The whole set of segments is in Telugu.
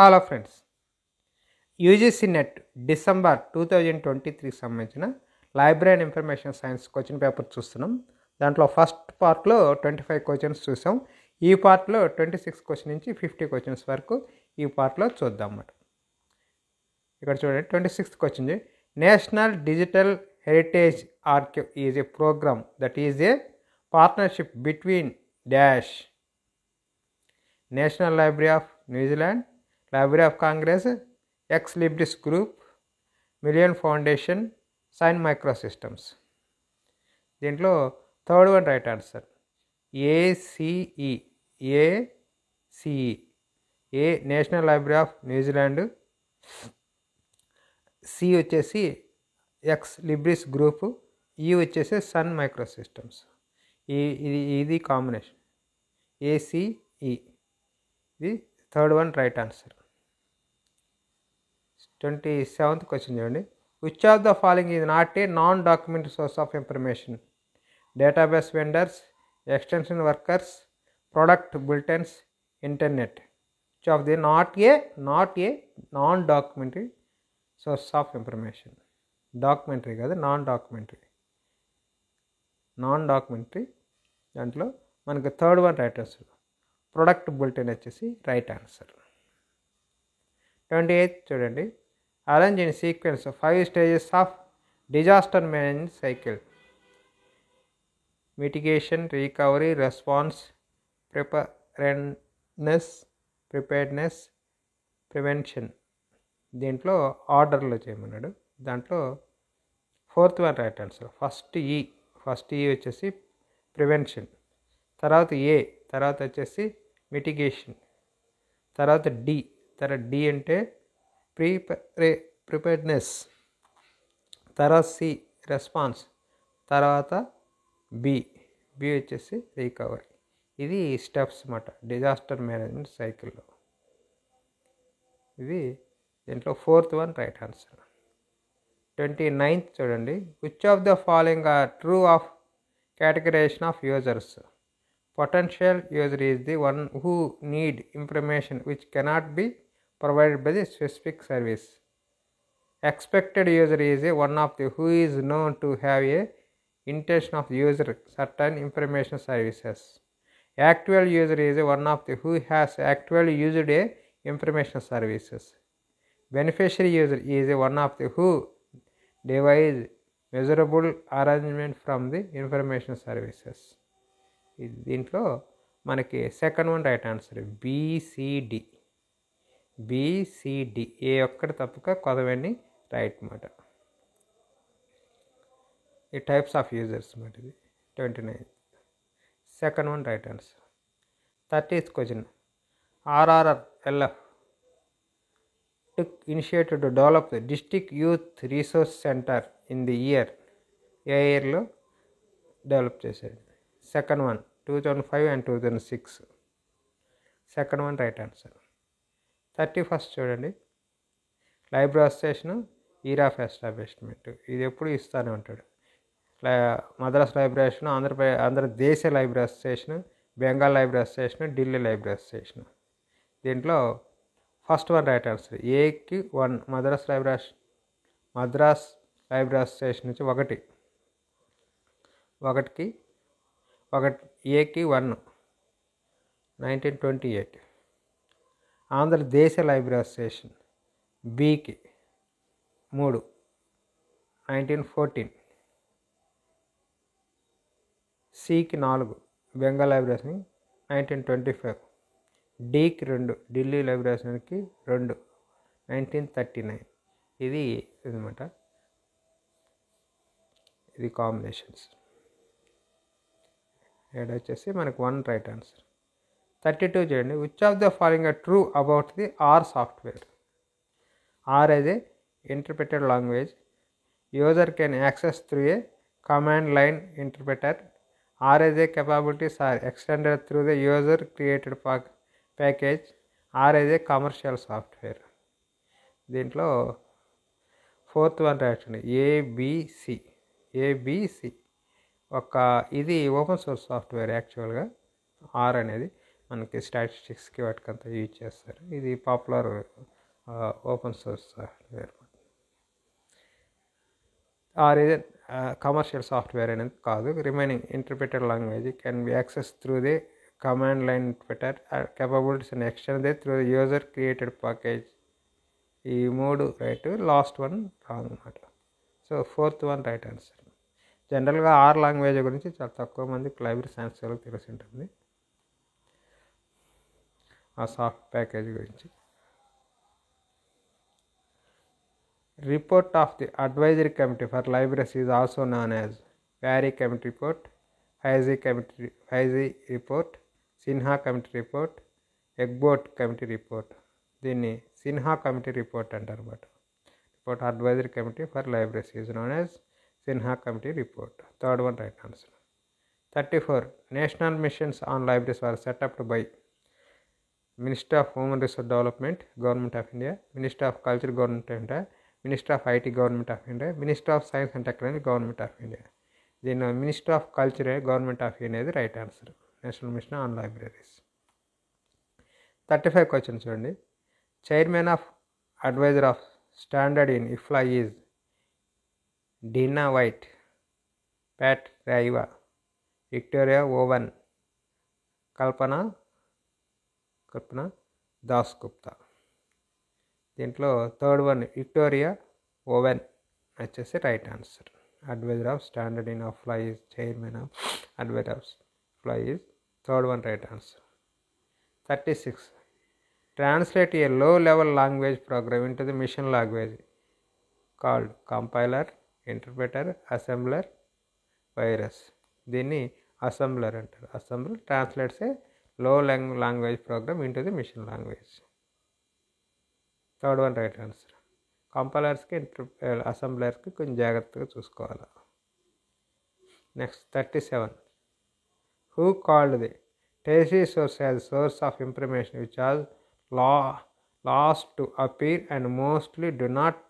Hello friends, UGC net December 2023 సంబంధించిన library and information science question paper చూస్తున్నాం. దాంట్లో ఫస్ట్ పార్ట్లో 25 క్వశ్చన్స్ చూసాం. ఈ పార్ట్లో 26 క్వశ్చన్ నుంచి 50 క్వశ్చన్స్ వరకు ఈ పార్ట్లో చూద్దాం అన్నమాట. ఇక్కడ చూడండి, 26th question. National digital heritage archive is a programme that is a partnership between dash national library of న్యూజిలాండ్, Library of Congress, Ex Libris Group, Million Foundation, Sun Microsystems. దీంట్లో third one right answer ACE. A national library of New Zealand, C వచ్చేసి ఎక్స్ లిబ్రిస్ గ్రూప్, ఈ వచ్చేసి సన్ మైక్రోసిస్టమ్స్. ఇది కాంబినేషన్ ఏసిఈ. ఇది third one right answer. 27th question చూడండి. Which of the following is not a non documentary source of information? Database vendors, extension workers, product bulletins, internet. Which of the not a non documentary source of information? Documentary కాదు, నాన్ డాక్యుమెంటరీ. దాంట్లో మనకి third one right answer. Product bulletin వచ్చేసి రైట్ ఆన్సర్. 28th చూడండి. Arrange in sequence 5 stages of disaster management cycle: mitigation, recovery, response, preparedness, prevention. దీంట్లో ఆర్డర్లో చేయమన్నాడు. దాంట్లో fourth one right answer. First ఈ వచ్చేసి ప్రివెన్షన్, తర్వాత తర్వాత వచ్చేసి మిటిగేషన్, తర్వాత డి అంటే ప్రిపేర్డ్నెస్, తర్వాత సి రెస్పాన్స్, తర్వాత బి వచ్చేసి రికవరీ. ఇది స్టెప్స్ అన్నమాట డిజాస్టర్ మేనేజ్మెంట్ సైకిల్లో. ఇది దీంట్లో fourth one right answer. 29th చూడండి. Which of the following are true of categorization of users? Potential user is the one who need information which cannot be provided by the specific service. Expected user is one of the who is known to have a intention of user certain information services. Actual user is one of the who has actually used a information services. Beneficiary user is one of the who devise measurable arrangement from the information services. దీంట్లో మనకి second one right answer B C D. ఏ ఒక్కటి తప్పక కొదవన్నీ రైట్ అన్నమాట. ఈ టైప్స్ ఆఫ్ యూజర్స్ అన్నమాట. ఇది 29 second one right answer. 30th question. RRLF took initiative to develop the district youth resource center in the year. ఏ ఇయర్లో డెవలప్ చేశాడు? Second one 2005 and 2006. Second one right answer. 31st చూడండి. Library association year of establishment. ఇది ఎప్పుడు ఇస్తూనే ఉంటాడు. Madras library association, Andhradesa library association, Bengal library association, Delhi library association. దీంట్లో ఫస్ట్ వన్ రైట్ ఆన్సర్. ఏకి 1 మద్రాస్ లైబ్రరీ అసోసియేషన్ నుంచి ఏకి 1 1928. ఆంధ్రదేశ లైబ్రరీ అసోసియేషన్ బికి 3 1914. సికి 4 బెంగాల్ లైబ్రరీ అసోసియేషన్ 1925. డీకి 2 ఢిల్లీ లైబ్రరీ అసోసియేషన్కి 2 1939. ఇది అనమాట. ఇది కాంబినేషన్స్. ఇక్కడ వచ్చేసి మనకు 1 రైట్ ఆన్సర్. 32 చూడండి. Which of the following are true about the R software? R is a interpreted language. User can access through a command line interpreter. R is a capabilities are extended through the user created package. R is a commercial software. దీంట్లో ఫోర్త్ వన్ రైట్ అండి. ఏబిసి. ఇది ఓపెన్ సోర్స్ సాఫ్ట్వేర్ యాక్చువల్గా ఆర్ అనేది. మనకి స్టాటిస్టిక్స్కి వాటికంతా యూజ్ చేస్తారు. ఇది popular open source software. R ఇది కమర్షియల్ సాఫ్ట్వేర్ అనేది కాదు. Remaining interpreter language can be access through the command line interpreter capabilities and extend they through user created package. ఈ 3 రైట్, లాస్ట్ వన్ రాంగ్ అన్నమాట. So 4th one right answer. జనరల్గా ఆర్ లాంగ్వేజ్ గురించి చాలా తక్కువ మందికి లైబ్రరీ సైన్స్ వాళ్ళకి తెలిసి ఉంటుంది, ఆ సాఫ్ట్ ప్యాకేజ్ గురించి. Report of the advisory committee for libraries is also known as Parry committee report, ఫైజీ రిపోర్ట్, సిన్హా కమిటీ రిపోర్ట్, ఎగ్బోట్ కమిటీ రిపోర్ట్. దీన్ని సిన్హా కమిటీ రిపోర్ట్ అంటారు అన్నమాట. Report advisory committee for libraries is known as Sinha committee report. 3rd one right answer. 34 national missions on libraries are setupped by ministry of human resource development government of India, ministry of culture government of India, ministry of IT government of India, ministry of science and technology government of India. దీని ministry of culture government of India అనేది right answer. National mission on libraries. 35 question చూడండి. Chairman of adviser of standard in IFLA is Deena White, Pat Riva, Victoria Owen, Kalpana Das Gupta. దీంట్లో 3rd వన్ విక్టోరియా ఓవెన్ వచ్చేసి right answer. Adviser of standard in IFLA is chairman of adviser of IFLA is 3rd one right answer. 36 translate a low level language program into the machine language called compiler, interpreter, assembler, virus. దీన్ని అసెంబ్లర్ అంటారు. Assembler translates a low language program into the machine language. 3rd one right answer. కంపైలర్స్కి అసెంబ్లర్స్కి కొంచెం జాగ్రత్తగా చూసుకోవాలి. Next 37 who called the tertiary source as source of information which are last to appear and mostly do not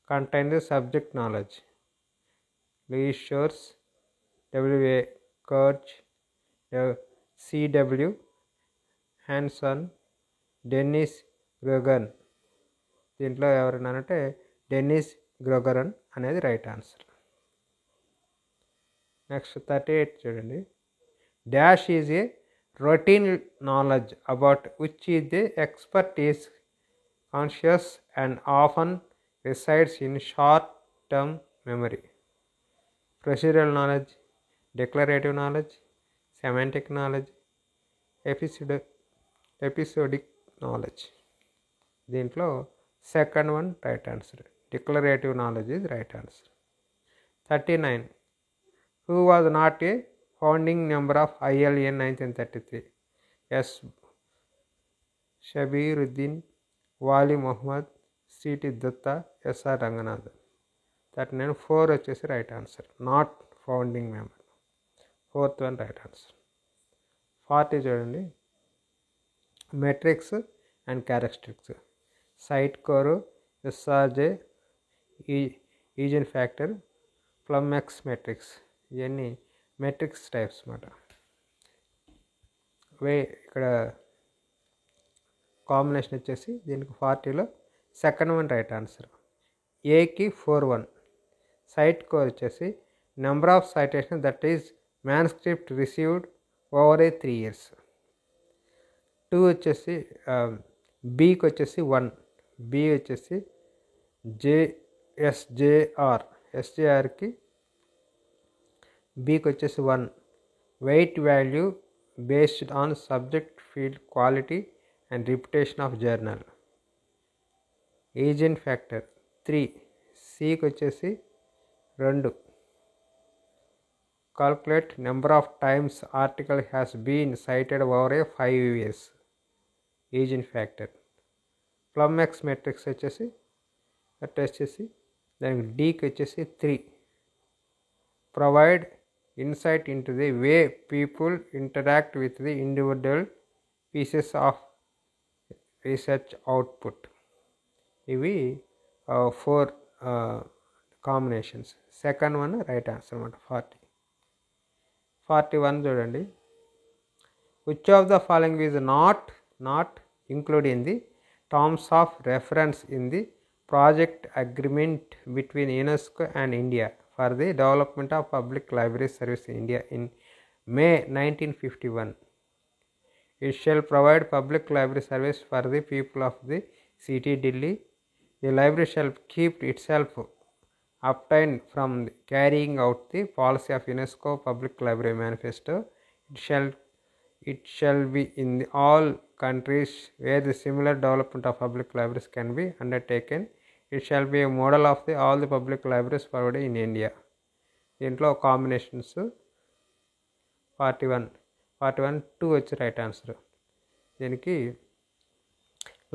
contain the subject knowledge. Louis Shores, W.A. కర్చ్, C.W. Hanson, Dennis Grogan. దీంట్లో ఎవరన్నారంటే డెన్నిస్ గ్రోగరన్ అనేది రైట్ ఆన్సర్. నెక్స్ట్ 38 చూడండి. Dash is a routine knowledge about which is the expert is conscious and often resides in short-term memory. Procedural knowledge, declarative knowledge, semantic knowledge, episodic knowledge. దీంట్లో 2nd one right answer. Declarative knowledge is right answer. 39 who was not a founding member of ILA 1933? S Shabiruddin, Wali Mohammad, CT Datta, SR Ranganathan. 39 4 వచ్చేసి right answer. Not founding member. 4th one right answer. 40 చూడండి. Metrics and characteristics. Cite score, SJR, eigen factor, PlumX metrics. ఇవన్నీ మెట్రిక్స్ టైప్స్ అన్నమాట. ఇక్కడ కాంబినేషన్ వచ్చేసి దీనికి 40లో 2nd వన్ రైట్ ఆన్సర్. ఏకి 4-1. సైట్ కోర్ వచ్చేసి number of citation that is manuscript received over a 3 years. 2 వచ్చేసి బీకి వచ్చేసి 1. బి వచ్చేసి ఎస్జేఆర్కి బీకి వచ్చేసి 1. Weight value based on subject field quality and reputation of journal. Eigen factor 3. సికి వచ్చేసి 2. Calculate number of times article has been cited over a 5 years. Eigen factor. PlumX metrics వచ్చేసి దానికి డీకి వచ్చేసి 3. Provide insight into the way people interact with the individual pieces of research output. ఇవి 4 combinations. 2nd one right answer అన్నమాట. 41 చూడండి. Which of the following is not included in the terms of reference in the project agreement between UNESCO and India for the development of public library service in India in May 1951? It shall provide public library service for the people of the city Delhi. The library shall keep itself obtained from carrying out the policy of UNESCO Public Library Manifesto. It shall be in all countries where the similar development of public libraries can be undertaken. It shall be a model of all the public libraries provided in India. దీంట్లో కాంబినేషన్స్ 2 వచ్చి రైట్ ఆన్సర్. దీనికి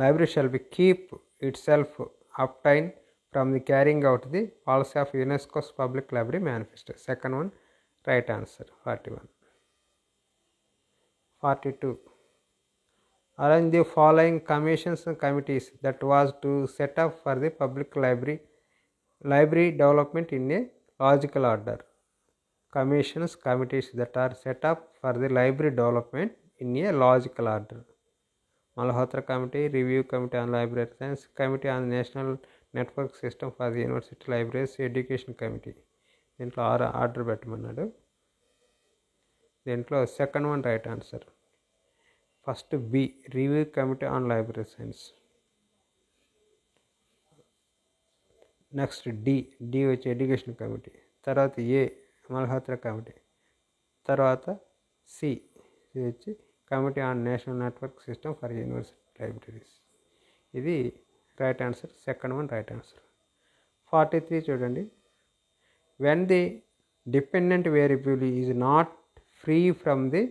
library shall be keep it self obtain from the carrying out the policy of UNESCO's public library manifesto. Second one right answer 41. 42. Arrange the following commissions and committees that was to set up for the public library development in a logical order. Commissions, committees that are set up for the library development in a logical order. Malhotra Committee, Review Committee on Library Science, Committee on the National Network System for the University Libraries, Education Committee. దీంట్లో ఆర్డర్ పెట్టమన్నాడు. దీంట్లో second one right answer. First B review committee on library science. Next D వచ్చి ఎడ్యుకేషన్ కమిటీ. తర్వాత ఏ మల్హోత్రా కమిటీ. తర్వాత సి వచ్చి committee on national network system for university libraries. ఇది right answer. Second one right answer. 43 చూడండి. When the dependent variable is not free from the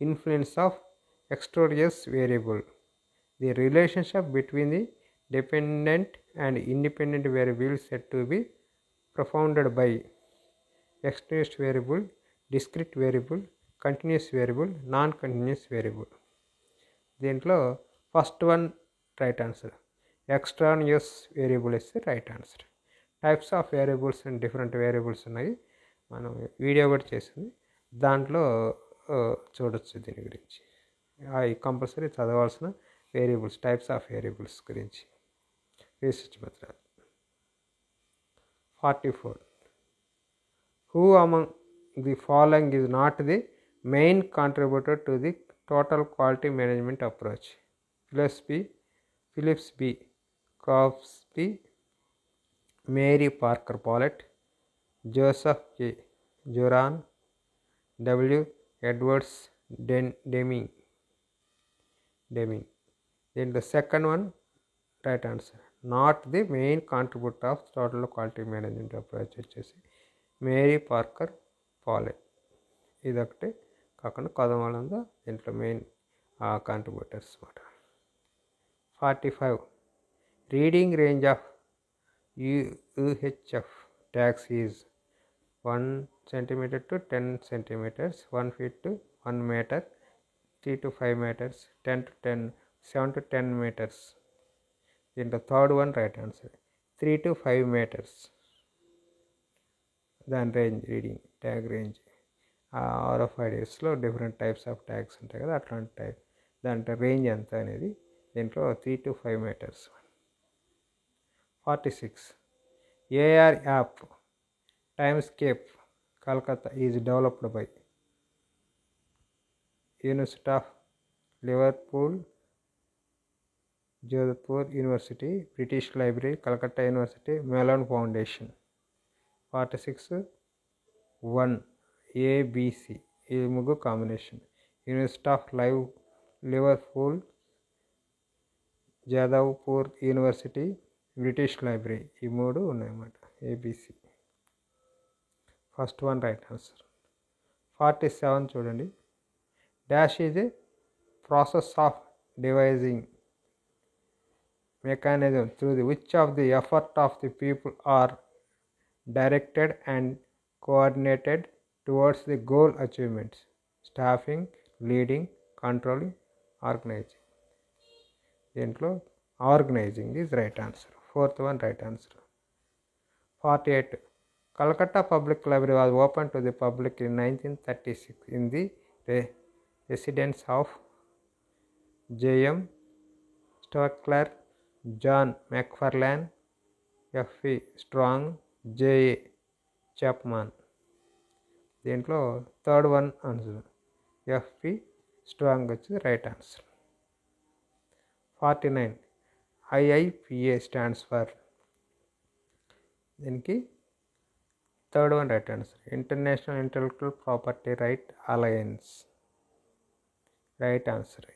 influence of extraneous variable, the relationship between the dependent and independent variable is said to be propounded by extraneous variable, discrete variable, continuous variable, non-continuous variable. దీంట్లో first one right answer. Extraneous variable ఇస్తే right answer. Types of variables and different variables ఉన్నాయి, మనం వీడియో కూడా చేసింది, దాంట్లో చూడొచ్చు దీని గురించి. కంపల్సరీ చదవాల్సిన వేరియబుల్స్, టైప్స్ ఆఫ్ వేరియబుల్స్ గురించి research method. 44. Who among the following is not the main contributor to the total quality management approach? Philips B Crosby, Mary Parker Follett, Joseph K Juran, W Edwards Deming. దీంట్లో second one right answer. Not the main contributor of total quality management approach వచ్చేసి మేరీ పార్కర్ పాలెట్. ఇదొకటి కాకుండా కొదమలంగా దీంట్లో మెయిన్ కాంట్రిబ్యూటర్స్ అన్నమాట. 45. Reading range of UHF tags is 1 cm to 10 cm, 1 feet to 1 meter, 3 to 5 meters, 7 to 10 meters. దీంట్లో third one right answer. 3 to 5 meters దాని రేంజ్, రీడింగ్ ట్యాగ్ రేంజ్. RFIDsలో డిఫరెంట్ టైప్స్ ఆఫ్ ట్యాగ్స్ ఉంటాయి కదా, అట్లాంటి టైప్ దాంట్లో రేంజ్ ఎంత అనేది దీంట్లో 3 to 5 meters. 46. AR app timescape Calcutta is developed by university of Liverpool, Jodhpur university, British library, Calcutta university, Mellon foundation. 46. 1 ABC, ఈ ముగ్గురు combination. University of Liverpool, Jadavpur university, British library, ఈ మూడు ఉన్నాయన్నమాట. ABC. First one right answer. 47 చూడండి. Dash is a process of devising mechanism through which of the effort of the people are directed and coordinated towards the goal achievements. Staffing, leading, controlling, organizing. దీంట్లో organizing is right answer. Fourth one right answer. 48. Calcutta Public Library was opened to the public in 1936 in the residence of J M Stockler, John McFarlane, F E Strong, J A Chapman. దీంట్లో third one answer F E Strong వచ్చి right answer. 49 IIPA stands for, దీనికి third one right answer international intellectual property right alliance, right answer.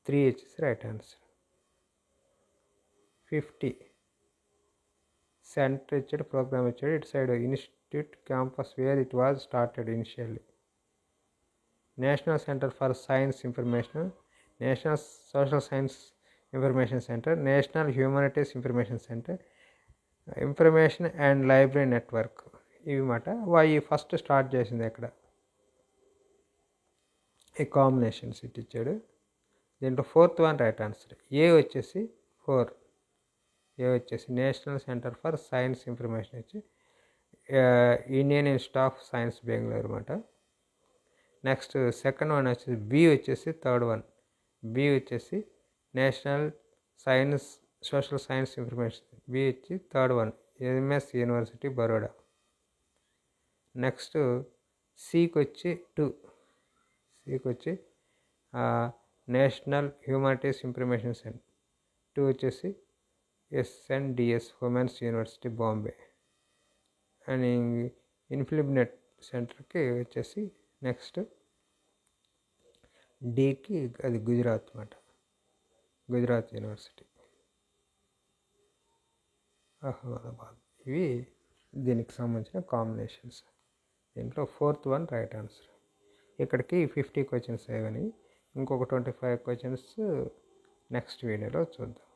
3 వచ్చేసి రైట్ ఆన్సర్. 50 సెంటర్ ఇచ్చాడు, ప్రోగ్రామ్ ఇచ్చాడు. ఇటు side institute campus where it was started initially. National centre for science information, national social science information centre, national humanities information centre, information and library network. ఇవి మాట ఈ ఫస్ట్ స్టార్ట్ చేసింది ఎక్కడ, ఈ కాంబినేషన్స్ ఇటు ఇచ్చాడు. దీంట్లో fourth one right answer. A వచ్చేసి 4, ఏ వచ్చేసి national centre for science information వచ్చి Indian institute of science Bengaluru అనమాట. నెక్స్ట్ సెకండ్ వన్ వచ్చేసి బి వచ్చేసి థర్డ్ వన్, బి వచ్చేసి national science social science information, B వచ్చి third one M S university Baroda. Next సికి వచ్చి 2, సికి వచ్చి నేషనల్ హ్యూమానిటీస్ ఇన్ఫర్మేషన్ సెంటర్, 2 వచ్చేసి ఎస్ఎన్డిఎస్ ఉమెన్స్ యూనివర్సిటీ బాంబే. అండ్ ఇన్ఫ్లిబ్నెట్ సెంటర్కి వచ్చేసి నెక్స్ట్ డికి అది గుజరాత్ అన్నమాట, గుజరాత్ యూనివర్సిటీ అహ్మదాబాద్. ఇవి దీనికి సంబంధించిన కాంబినేషన్స్. దీంట్లో ఫోర్త్ వన్ రైట్ ఆన్సర్. ఇక్కడికి 50 క్వశ్చన్స్ అయ్యాయి. ఇంకొక 25 క్వశ్చన్స్ నెక్స్ట్ వీడియోలో చూద్దాం.